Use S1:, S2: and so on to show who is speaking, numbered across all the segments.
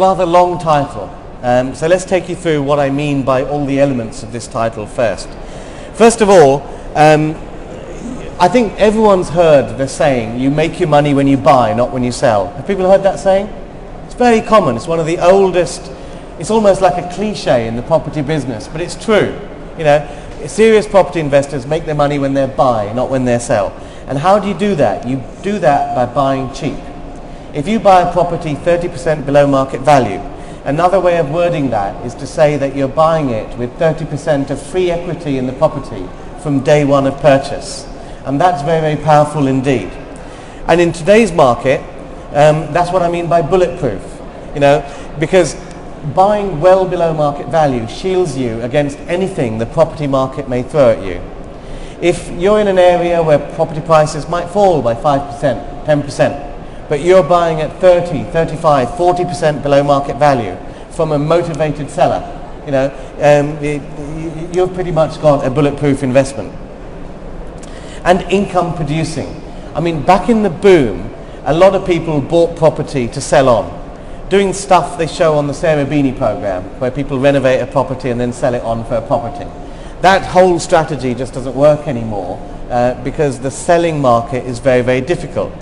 S1: Rather long title, so let's take you through what I mean by all the elements of this title first. First of all, I think everyone's heard the saying, you make your money when you buy, not when you sell. Have people heard that saying? It's very common. It's one of the oldest, it's almost like a cliche in the property business, but it's true. You know, serious property investors make their money when they buy, not when they sell. And how do you do that? You do that by buying cheap. If you buy a property 30% below market value, another way of wording that is to say that you're buying it with 30% of free equity in the property from day one of purchase. And that's very, very powerful indeed. And in today's market, that's what I mean by bulletproof. You know, because buying well below market value shields you against anything the property market may throw at you. If you're in an area where property prices might fall by 5%, 10%, but you're buying at 30, 35, 40% below market value from a motivated seller, you know, you've pretty much got a bulletproof investment. And income producing. I mean, back in the boom, a lot of people bought property to sell on, doing stuff they show on the Sarah Beanie program, where people renovate a property and then sell it on for a property. That whole strategy just doesn't work anymore because the selling market is very, very difficult.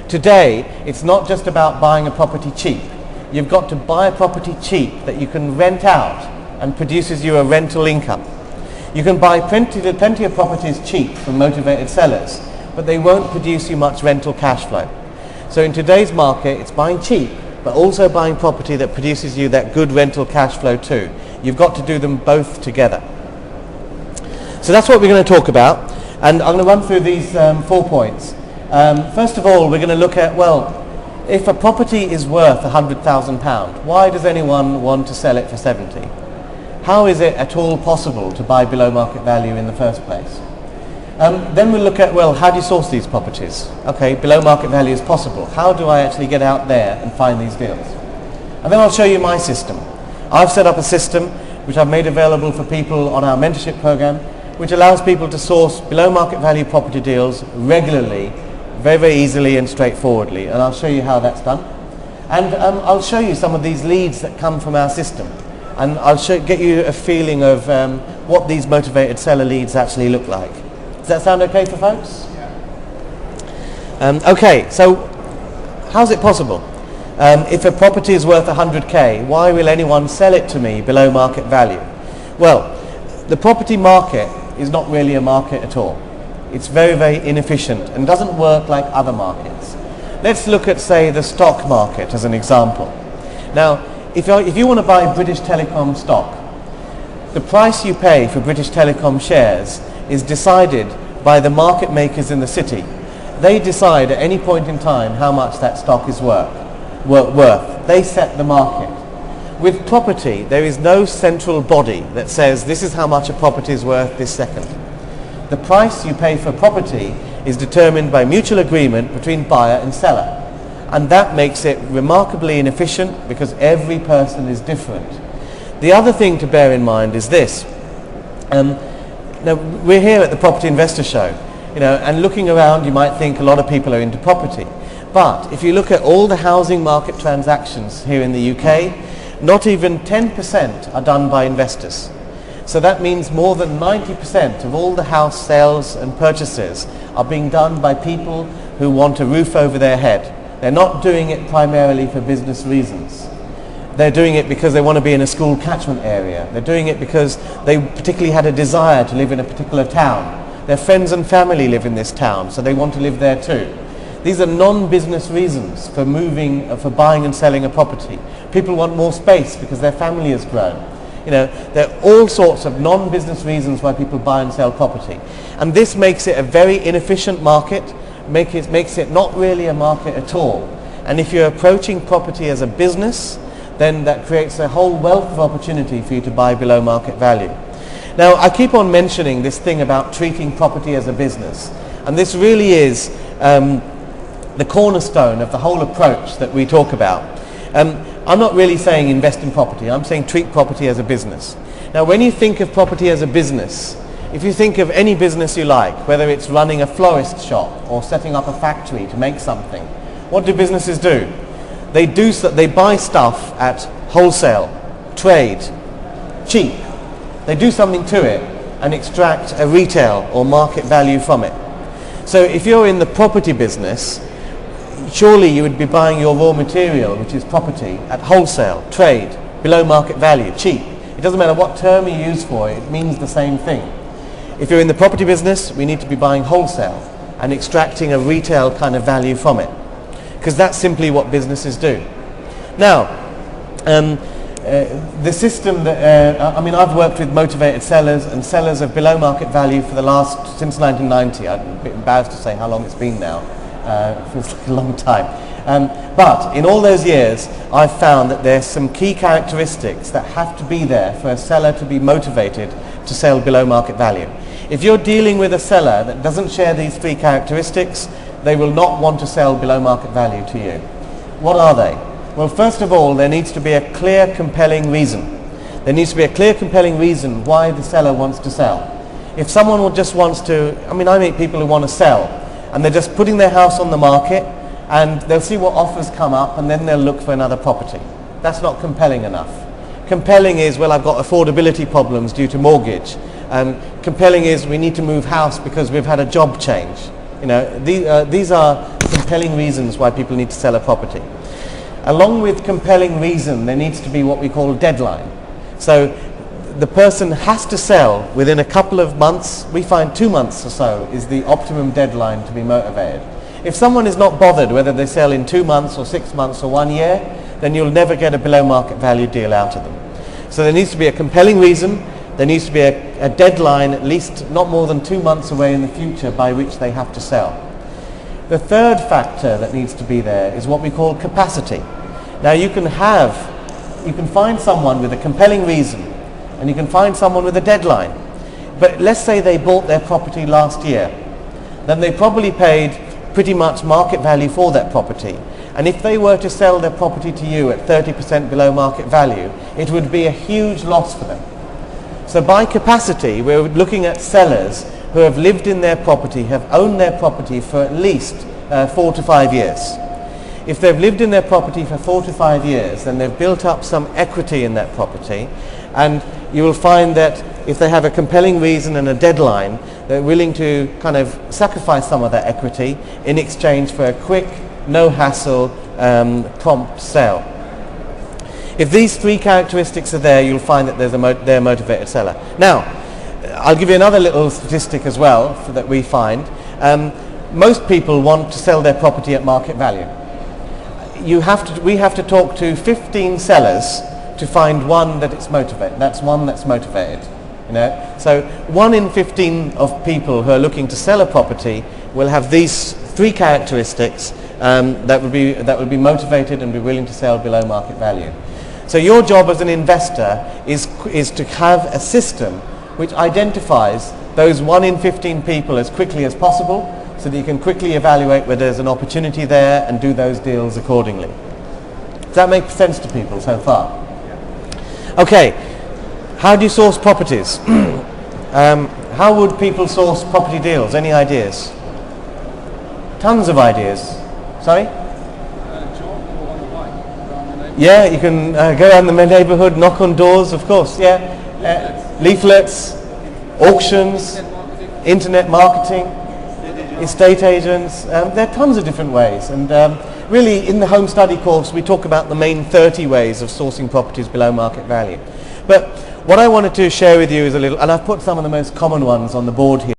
S1: Today, it's not just about buying a property cheap. You've got to buy a property cheap that you can rent out and produces you a rental income. You can buy plenty of properties cheap from motivated sellers, but they won't produce you much rental cash flow. So in today's market, it's buying cheap, but also buying property that produces you that good rental cash flow too. You've got to do them both together. So that's what we're going to talk about, and I'm going to run through these 4 points. First of all, we're going to look at, well, if a property is worth £100,000, why does anyone want to sell it for 70? How is it at all possible to buy below market value in the first place? Then we'll look at, well, how do you source these properties? Okay, below market value is possible. How do I actually get out there and find these deals? And then I'll show you my system. I've set up a system which I've made available for people on our mentorship program, which allows people to source below market value property deals regularly, very, very easily and straightforwardly. And I'll show you how that's done. And I'll show you some of these leads that come from our system. And I'll get you a feeling of what these motivated seller leads actually look like. Does that sound okay for folks? Yeah. Okay, so how's it possible? If a property is worth 100k, why will anyone sell it to me below market value? Well, the property market is not really a market at all. It's very, very inefficient and doesn't work like other markets. Let's look at, say, the stock market as an example. Now, if you want to buy British Telecom stock, the price you pay for British Telecom shares is decided by the market makers in the city. They decide at any point in time how much that stock is worth. They set the market. With property, there is no central body that says this is how much a property is worth this second. The price you pay for property is determined by mutual agreement between buyer and seller. And that makes it remarkably inefficient because every person is different. The other thing to bear in mind is this. Now, we're here at the Property Investor Show, and looking around you might think a lot of people are into property. But if you look at all the housing market transactions here in the UK, not even 10% are done by investors. So that means more than 90% of all the house sales and purchases are being done by people who want a roof over their head. They're not doing it primarily for business reasons. They're doing it because they want to be in a school catchment area. They're doing it because they particularly had a desire to live in a particular town. Their friends and family live in this town, so they want to live there too. These are non-business reasons for buying and selling a property. People want more space because their family has grown. There are all sorts of non-business reasons why people buy and sell property. And this makes it a very inefficient market, makes it not really a market at all. And if you're approaching property as a business, then that creates a whole wealth of opportunity for you to buy below market value. Now, I keep on mentioning this thing about treating property as a business. And this really is the cornerstone of the whole approach that we talk about. I'm not really saying invest in property. I'm saying treat property as a business. Now, when you think of property as a business, if you think of any business you like, whether it's running a florist shop or setting up a factory to make something, what do businesses do? They buy stuff at wholesale, trade, cheap. They do something to it and extract a retail or market value from it. So if you're in the property business, surely you would be buying your raw material, which is property, at wholesale, trade, below market value, cheap. It doesn't matter what term you use for it, it means the same thing. If you're in the property business, we need to be buying wholesale and extracting a retail kind of value from it, because that's simply what businesses do. Now, the system that, I've worked with motivated sellers and sellers of below market value for since 1990. I'm a bit embarrassed to say how long it's been now. It feels like a long time. But in all those years, I've found that there's some key characteristics that have to be there for a seller to be motivated to sell below market value. If you're dealing with a seller that doesn't share these three characteristics, they will not want to sell below market value to you. What are they? Well, first of all, there needs to be a clear, compelling reason. There needs to be a clear, compelling reason why the seller wants to sell. If someone just wants to, I meet people who want to sell, and they're just putting their house on the market, and they'll see what offers come up, and then they'll look for another property. That's not compelling enough. Compelling is, well, I've got affordability problems due to mortgage. Compelling is, we need to move house because we've had a job change. These are compelling reasons why people need to sell a property. Along with compelling reason, there needs to be what we call deadline. So the person has to sell within a couple of months. We find 2 months or so is the optimum deadline to be motivated. If someone is not bothered whether they sell in 2 months or 6 months or 1 year, then you'll never get a below market value deal out of them. So there needs to be a compelling reason. There needs to be a deadline, at least not more than 2 months away in the future, by which they have to sell. The third factor that needs to be there is what we call capacity. Now you can find someone with a compelling reason, and you can find someone with a deadline. But let's say they bought their property last year. Then they probably paid pretty much market value for that property. And if they were to sell their property to you at 30% below market value, it would be a huge loss for them. So by capacity, we're looking at sellers who have lived in their property, have owned their property for at least 4 to 5 years. If they've lived in their property for 4 to 5 years, then they've built up some equity in that property, and you will find that if they have a compelling reason and a deadline, they're willing to kind of sacrifice some of that equity in exchange for a quick, no hassle, prompt sale. If these three characteristics are there, you'll find that they're a motivated seller. Now, I'll give you another little statistic as well that we find. Most people want to sell their property at market value. We have to talk to 15 sellers to find one that's motivated. So 1 in 15 of people who are looking to sell a property will have these three characteristics that would be motivated and be willing to sell below market value. So your job as an investor is to have a system which identifies those 1 in 15 people as quickly as possible, so that you can quickly evaluate whether there's an opportunity there and do those deals accordingly. Does that make sense to people so far? Okay, how do you source properties? How would people source property deals? Any ideas? Tons of ideas. Sorry? Yeah, you can go around the neighbourhood, knock on doors, of course, yeah. Leaflets, auctions, internet marketing, estate agents. There are tons of different ways, and really in the home study course we talk about the main 30 ways of sourcing properties below market value. But what I wanted to share with you is a little, and I've put some of the most common ones on the board here.